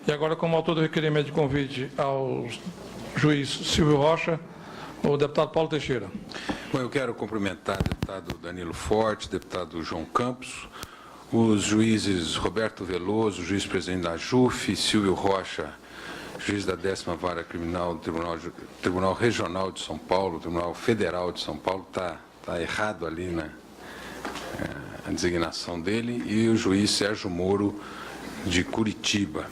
E agora, como autor do requerimento de convite ao juiz Silvio Rocha, o deputado Paulo Teixeira. Bom, eu quero cumprimentar o deputado Danilo Forte, deputado João Campos, os juízes Roberto Veloso, juiz-presidente da JUF, Silvio Rocha, juiz da 10ª Vara Criminal do Tribunal Regional de São Paulo, Tribunal Federal de São Paulo, está errado ali na a designação dele, e o juiz Sérgio Moro, de Curitiba.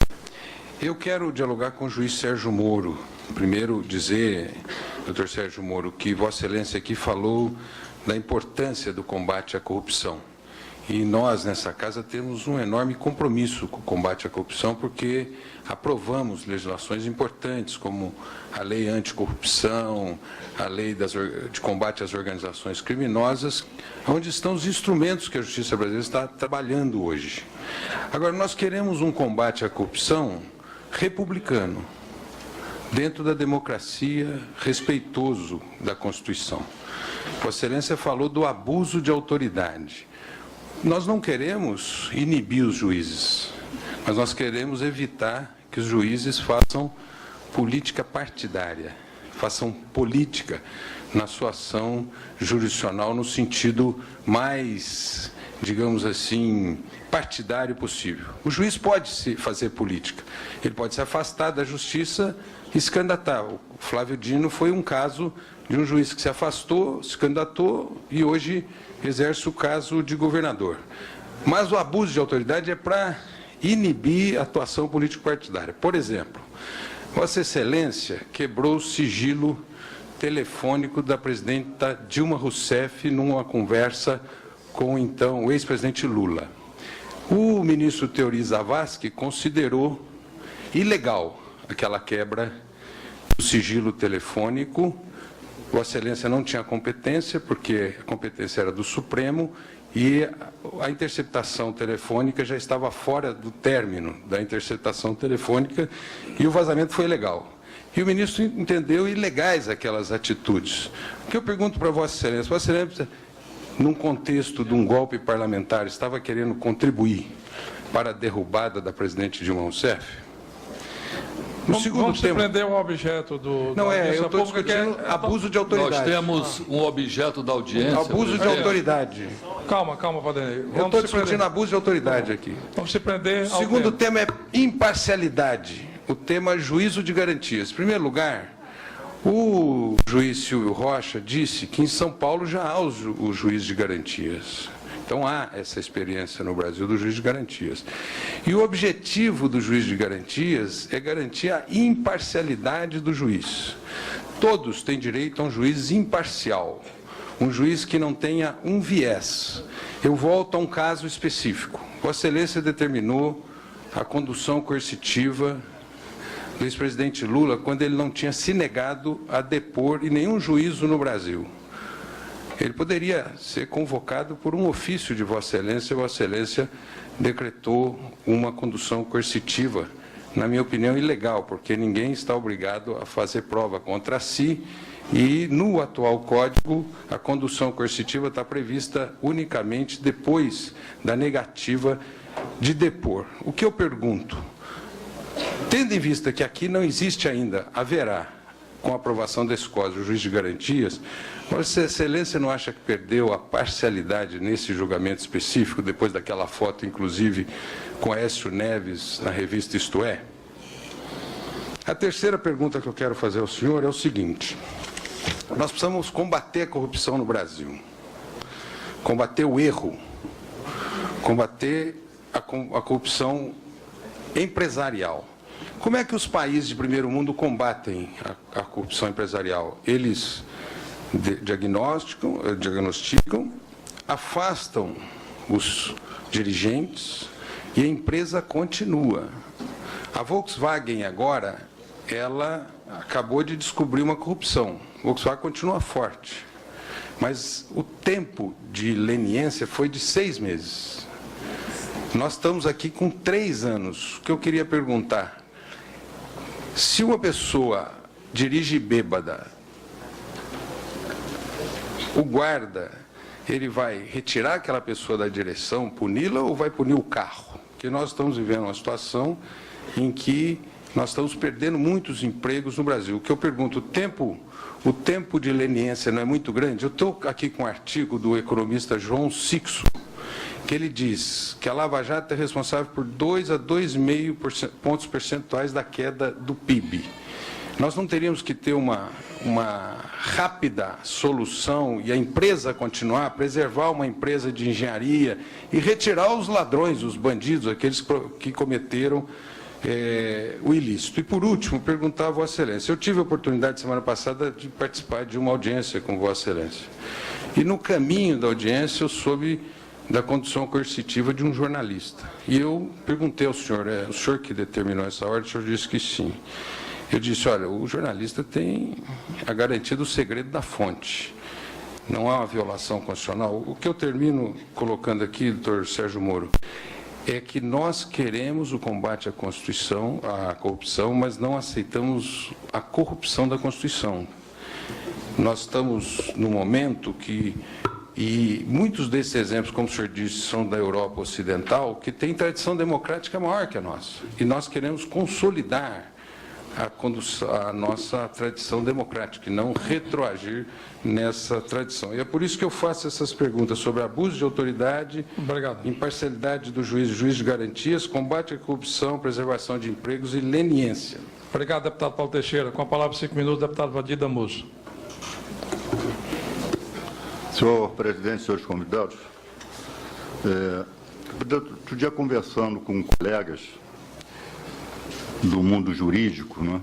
Eu quero dialogar com o juiz Sérgio Moro. Primeiro dizer, doutor Sérgio Moro, que Vossa Excelência aqui falou da importância do combate à corrupção. E nós, nessa casa, temos um enorme compromisso com o combate à corrupção, porque aprovamos legislações importantes, como a Lei Anticorrupção, a Lei de Combate às Organizações Criminosas, onde estão os instrumentos que a Justiça Brasileira está trabalhando hoje. Agora, nós queremos um combate à corrupção republicano, dentro da democracia, respeitoso da Constituição. Vossa Excelência falou do abuso de autoridade. Nós não queremos inibir os juízes, mas nós queremos evitar que os juízes façam política partidária, façam política na sua ação jurisdicional no sentido mais, digamos assim, partidário possível. O juiz pode se fazer política, ele pode se afastar da justiça e se candidatar. O Flávio Dino foi um caso de um juiz que se afastou, se candidatou e hoje exerce o caso de governador. Mas o abuso de autoridade é para inibir a atuação político-partidária. Por exemplo, Vossa Excelência quebrou o sigilo telefônico da presidenta Dilma Rousseff numa conversa com, então, o ex-presidente Lula. O ministro Teori Zavascki considerou ilegal aquela quebra do sigilo telefônico. Vossa Excelência não tinha competência, porque a competência era do Supremo, e a interceptação telefônica já estava fora do término da interceptação telefônica, e o vazamento foi legal. E o ministro entendeu ilegais aquelas atitudes. O que eu pergunto para Vossa Excelência, num contexto de um golpe parlamentar, estava querendo contribuir para a derrubada da presidente Dilma Rousseff? Vamos se prender ao objeto do... Não, eu estou discutindo abuso de autoridade. Nós temos um objeto da audiência. Abuso de autoridade. Calma, Padanei. Eu estou discutindo abuso de autoridade aqui. Vamos se prender ao... O segundo tema é imparcialidade. O tema é juízo de garantias. Em primeiro lugar, o juiz Silvio Rocha disse que em São Paulo já há o juiz de garantias. Então, há essa experiência no Brasil do juiz de garantias. E o objetivo do juiz de garantias é garantir a imparcialidade do juiz. Todos têm direito a um juiz imparcial, um juiz que não tenha um viés. Eu volto a um caso específico. Vossa Excelência determinou a condução coercitiva do ex-presidente Lula quando ele não tinha se negado a depor em nenhum juízo no Brasil. Ele poderia ser convocado por um ofício de Vossa Excelência, e Vossa Excelência decretou uma condução coercitiva, na minha opinião, ilegal, porque ninguém está obrigado a fazer prova contra si, e no atual Código, a condução coercitiva está prevista unicamente depois da negativa de depor. O que eu pergunto? Tendo em vista que aqui não existe ainda, haverá, com a aprovação desse Código, o juiz de garantias, Vossa Excelência não acha que perdeu a parcialidade nesse julgamento específico, depois daquela foto, inclusive, com Aécio Neves na revista Isto É? A terceira pergunta que eu quero fazer ao senhor é o seguinte: nós precisamos combater a corrupção no Brasil, combater o erro, combater a corrupção empresarial. Como é que os países de primeiro mundo combatem a corrupção empresarial? Eles diagnosticam, afastam os dirigentes e a empresa continua. A Volkswagen agora, ela acabou de descobrir uma corrupção. A Volkswagen continua forte, mas o tempo de leniência foi de 6 meses. Nós estamos aqui com 3 anos. O que eu queria perguntar: se uma pessoa dirige bêbada, o guarda, ele vai retirar aquela pessoa da direção, puni-la, ou vai punir o carro? Porque nós estamos vivendo uma situação em que nós estamos perdendo muitos empregos no Brasil. O que eu pergunto, o tempo de leniência não é muito grande? Eu estou aqui com um artigo do economista João Sixo, que ele diz que a Lava Jato é responsável por 2 a 2,5 pontos percentuais da queda do PIB. Nós não teríamos que ter uma rápida solução e a empresa continuar, preservar uma empresa de engenharia e retirar os ladrões, os bandidos, aqueles que cometeram o ilícito. E, por último, perguntar a Vossa Excelência. Eu tive a oportunidade, semana passada, de participar de uma audiência com Vossa Excelência. E, no caminho da audiência, eu soube da condução coercitiva de um jornalista. E eu perguntei ao senhor, o senhor que determinou essa ordem, o senhor disse que sim. Eu disse, olha, o jornalista tem a garantia do segredo da fonte. Não há uma violação constitucional. O que eu termino colocando aqui, doutor Sérgio Moro, é que nós queremos o combate à Constituição, à corrupção, mas não aceitamos a corrupção da Constituição. Nós estamos num momento que, e muitos desses exemplos, como o senhor disse, são da Europa Ocidental, que tem tradição democrática maior que a nossa. E nós queremos consolidar a nossa tradição democrática e não retroagir nessa tradição. E é por isso que eu faço essas perguntas sobre abuso de autoridade, imparcialidade do juiz de garantias, combate à corrupção, preservação de empregos e leniência. Obrigado, deputado Paulo Teixeira. Com a palavra, 5 minutos, deputado Valdir Damuso. Senhor presidente, senhores convidados, outro dia conversando com colegas do mundo jurídico, né,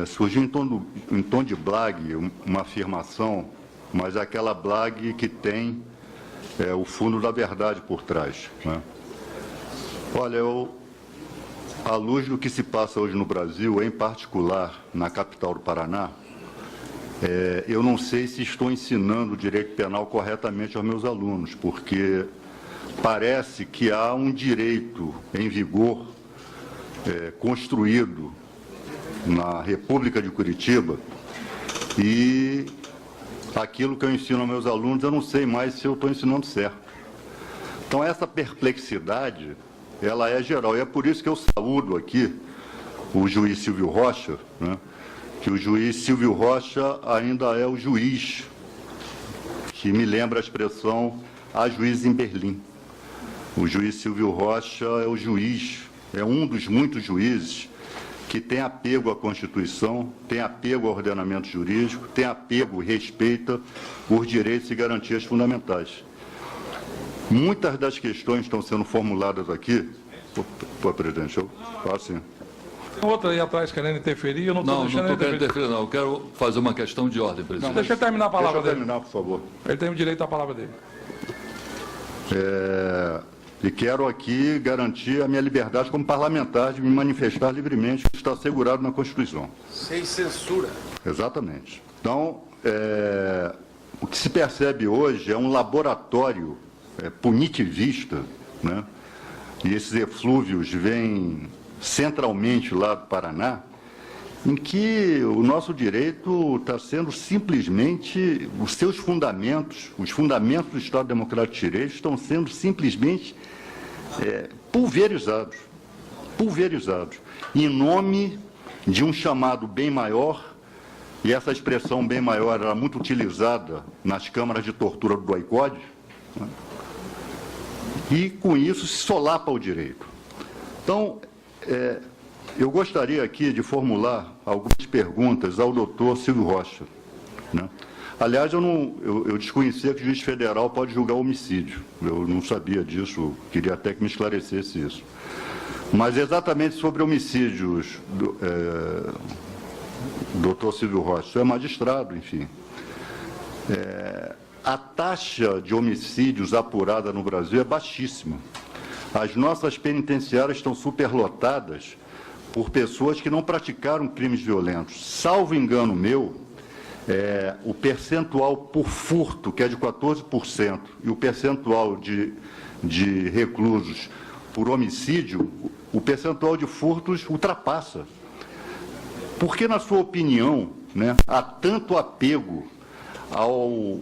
surgiu em tom de blague uma afirmação, mas é aquela blague que tem o fundo da verdade por trás. Né? Olha, à luz do que se passa hoje no Brasil, em particular na capital do Paraná, eu não sei se estou ensinando o direito penal corretamente aos meus alunos, porque parece que há um direito em vigor construído na República de Curitiba e aquilo que eu ensino aos meus alunos, eu não sei mais se eu estou ensinando certo. Então, essa perplexidade, ela é geral. E é por isso que eu saúdo aqui o juiz Silvio Rocha, né, que o juiz Silvio Rocha ainda é o juiz que me lembra a expressão "há juiz em Berlim". O juiz Silvio Rocha é o juiz, é um dos muitos juízes que tem apego à Constituição, tem apego ao ordenamento jurídico, tem apego e respeita os direitos e garantias fundamentais. Muitas das questões estão sendo formuladas aqui. Pô, presidente, eu faço assim. Tem outra aí atrás querendo interferir, eu não estou deixando não estou ele querendo interferir, não. Eu quero fazer uma questão de ordem, presidente. Deixa ele terminar a palavra Deixa eu dele. terminar, por favor. Ele tem o direito à palavra dele. E quero aqui garantir a minha liberdade como parlamentar de me manifestar livremente, que está assegurado na Constituição. Sem censura. Exatamente. Então, o que se percebe hoje é um laboratório punitivista, né? E esses eflúvios vêm centralmente lá do Paraná, em que o nosso direito está sendo simplesmente, os seus fundamentos, os fundamentos do Estado Democrático de Direito estão sendo simplesmente pulverizados, em nome de um chamado bem maior, e essa expressão bem maior era muito utilizada nas câmaras de tortura do DOI-CODE, né? E com isso se solapa o direito. Então, eu gostaria aqui de formular algumas perguntas ao doutor Silvio Rocha, né? Aliás, eu desconhecia que o juiz federal pode julgar homicídio. Eu não sabia disso, queria até que me esclarecesse isso. Mas exatamente sobre homicídios, doutor Silvio Rocha, você é magistrado, enfim. A taxa de homicídios apurada no Brasil é baixíssima. As nossas penitenciárias estão superlotadas por pessoas que não praticaram crimes violentos. Salvo engano meu, o percentual por furto, que é de 14%, e o percentual de reclusos por homicídio, o percentual de furtos ultrapassa. Por que, na sua opinião, né, há tanto apego ao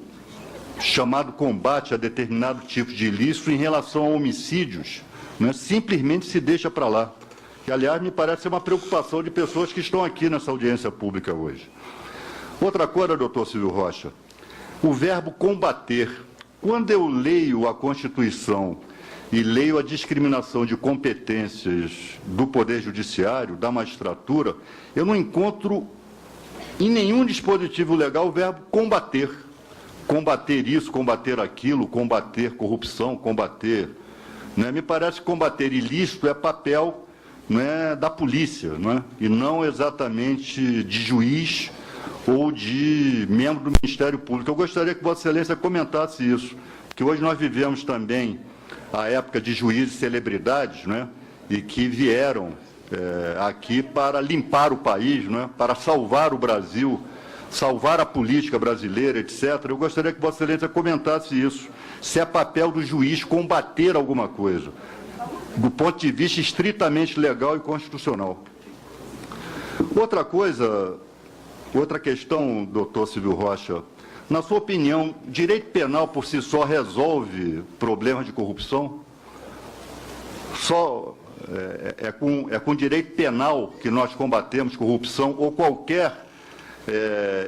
chamado combate a determinado tipo de ilícito em relação a homicídios, né, simplesmente se deixa para lá? que, aliás, me parece ser uma preocupação de pessoas que estão aqui nessa audiência pública hoje. Outra coisa, doutor Silvio Rocha, o verbo combater. Quando eu leio a Constituição e leio a discriminação de competências do Poder Judiciário, da magistratura, eu não encontro em nenhum dispositivo legal o verbo combater. Combater isso, combater aquilo, combater corrupção, combater... Né? Me parece que combater ilícito é papel, né, da polícia, né? E não exatamente de juiz ou de membro do Ministério Público. Eu gostaria que Vossa Excelência comentasse isso, que hoje nós vivemos também a época de juízes e celebridades, né, e que vieram aqui para limpar o país, né, para salvar o Brasil, salvar a política brasileira, etc. Eu gostaria que Vossa Excelência comentasse isso, se é papel do juiz combater alguma coisa, do ponto de vista estritamente legal e constitucional. Outra coisa, outra questão, doutor Silvio Rocha, na sua opinião, direito penal por si só resolve problemas de corrupção? Só é com direito penal que nós combatemos corrupção ou qualquer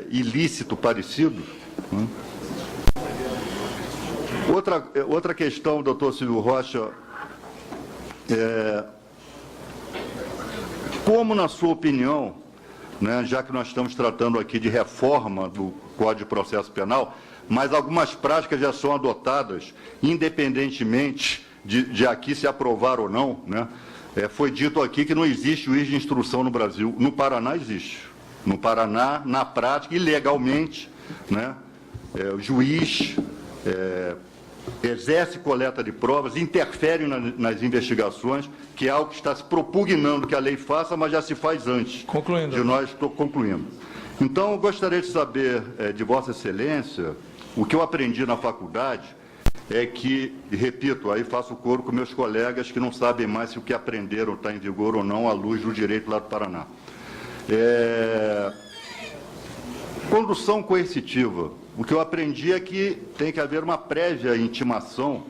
ilícito parecido? Outra questão, doutor Silvio Rocha, como, na sua opinião, né, já que nós estamos tratando aqui de reforma do Código de Processo Penal, mas algumas práticas já são adotadas, independentemente de aqui se aprovar ou não, né? Foi dito aqui que não existe juiz de instrução no Brasil. No Paraná existe. No Paraná, na prática, ilegalmente, né, o juiz exerce coleta de provas, interfere nas investigações, que é algo que está se propugnando que a lei faça, mas já se faz antes. Concluindo. De nós, estou concluindo. Então, eu gostaria de saber de Vossa Excelência, o que eu aprendi na faculdade é que, e repito, aí faço coro com meus colegas que não sabem mais se o que aprenderam está em vigor ou não à luz do direito lá do Paraná. Condução coercitiva. O que eu aprendi é que tem que haver uma prévia intimação,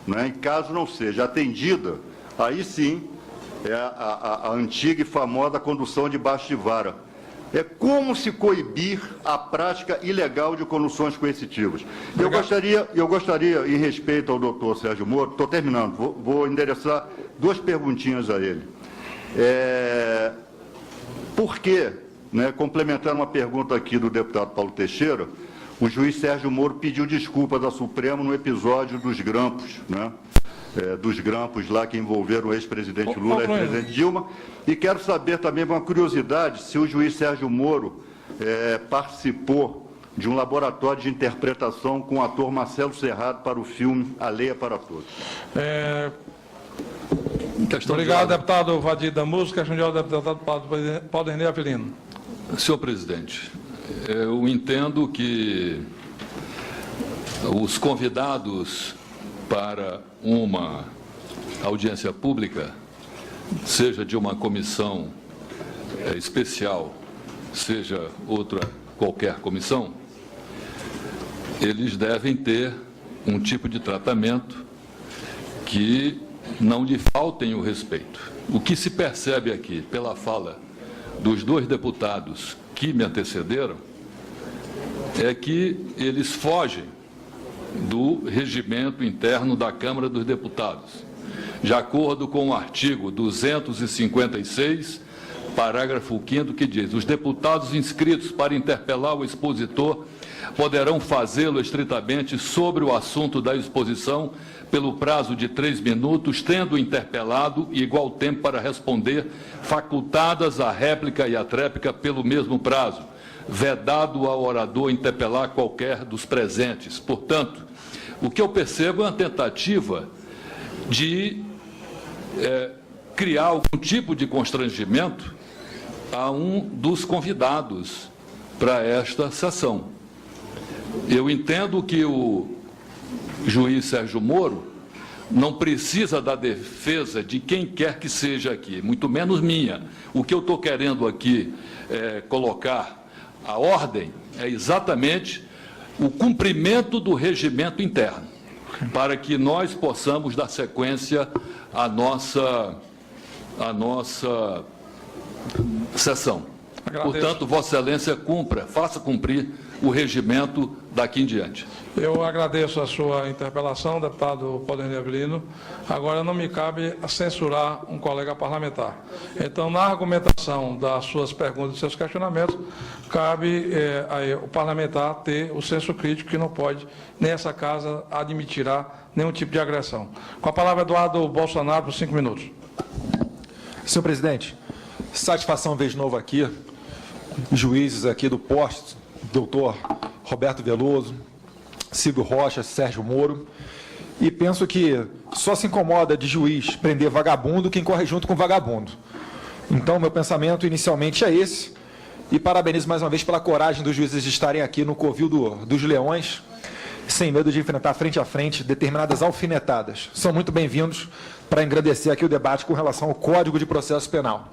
né, em caso não seja atendida, aí sim é a antiga e famosa condução debaixo de vara. É como se coibir a prática ilegal de conduções coercitivas. Eu gostaria, em respeito ao doutor Sérgio Moro, estou terminando, vou endereçar duas perguntinhas a ele. Por que, né, complementando uma pergunta aqui do deputado Paulo Teixeira, o juiz Sérgio Moro pediu desculpas ao Supremo no episódio dos grampos, né? Dos grampos lá que envolveram o ex-presidente Lula e a ex-presidente Dilma. E quero saber também, uma curiosidade, se o juiz Sérgio Moro participou de um laboratório de interpretação com o ator Marcelo Serrado para o filme A Lei é para Todos. Obrigado, deputado Vadir da Música. Questão de ordem, deputado Paulo René Avelino. Senhor presidente, eu entendo que os convidados para uma audiência pública, seja de uma comissão especial, seja outra qualquer comissão, eles devem ter um tipo de tratamento que não lhe faltem o respeito. O que se percebe aqui, pela fala dos dois deputados que me antecederam, é que eles fogem do regimento interno da Câmara dos Deputados, de acordo com o artigo 256, parágrafo 5º, que diz: os deputados inscritos para interpelar o expositor poderão fazê-lo estritamente sobre o assunto da exposição pelo prazo de 3 minutos, tendo o interpelado igual tempo para responder, facultadas a réplica e a tréplica pelo mesmo prazo, vedado ao orador interpelar qualquer dos presentes. Portanto, o que eu percebo é uma tentativa de criar algum tipo de constrangimento a um dos convidados para esta sessão. Eu entendo que o juiz Sérgio Moro não precisa da defesa de quem quer que seja aqui, muito menos minha. O que eu estou querendo aqui colocar a ordem é exatamente o cumprimento do regimento interno, para que nós possamos dar sequência à nossa a nossa sessão. Agradeço. Portanto, Vossa Excelência faça cumprir o regimento daqui em diante. Eu agradeço a sua interpelação, deputado Paulinho Avelino. Agora, não me cabe censurar um colega parlamentar. Então, na argumentação das suas perguntas e seus questionamentos, cabe aí, o parlamentar ter o senso crítico que não pode, nessa casa, admitirá nenhum tipo de agressão. Com a palavra, Eduardo Bolsonaro, por 5 minutos. Senhor presidente, satisfação ver de novo aqui, juízes aqui do posto, doutor Roberto Veloso, Silvio Rocha, Sérgio Moro, e penso que só se incomoda de juiz prender vagabundo quem corre junto com vagabundo. Então, meu pensamento inicialmente é esse, e parabenizo mais uma vez pela coragem dos juízes de estarem aqui no covil dos leões, sem medo de enfrentar frente a frente determinadas alfinetadas. São muito bem-vindos para engrandecer aqui o debate com relação ao Código de Processo Penal.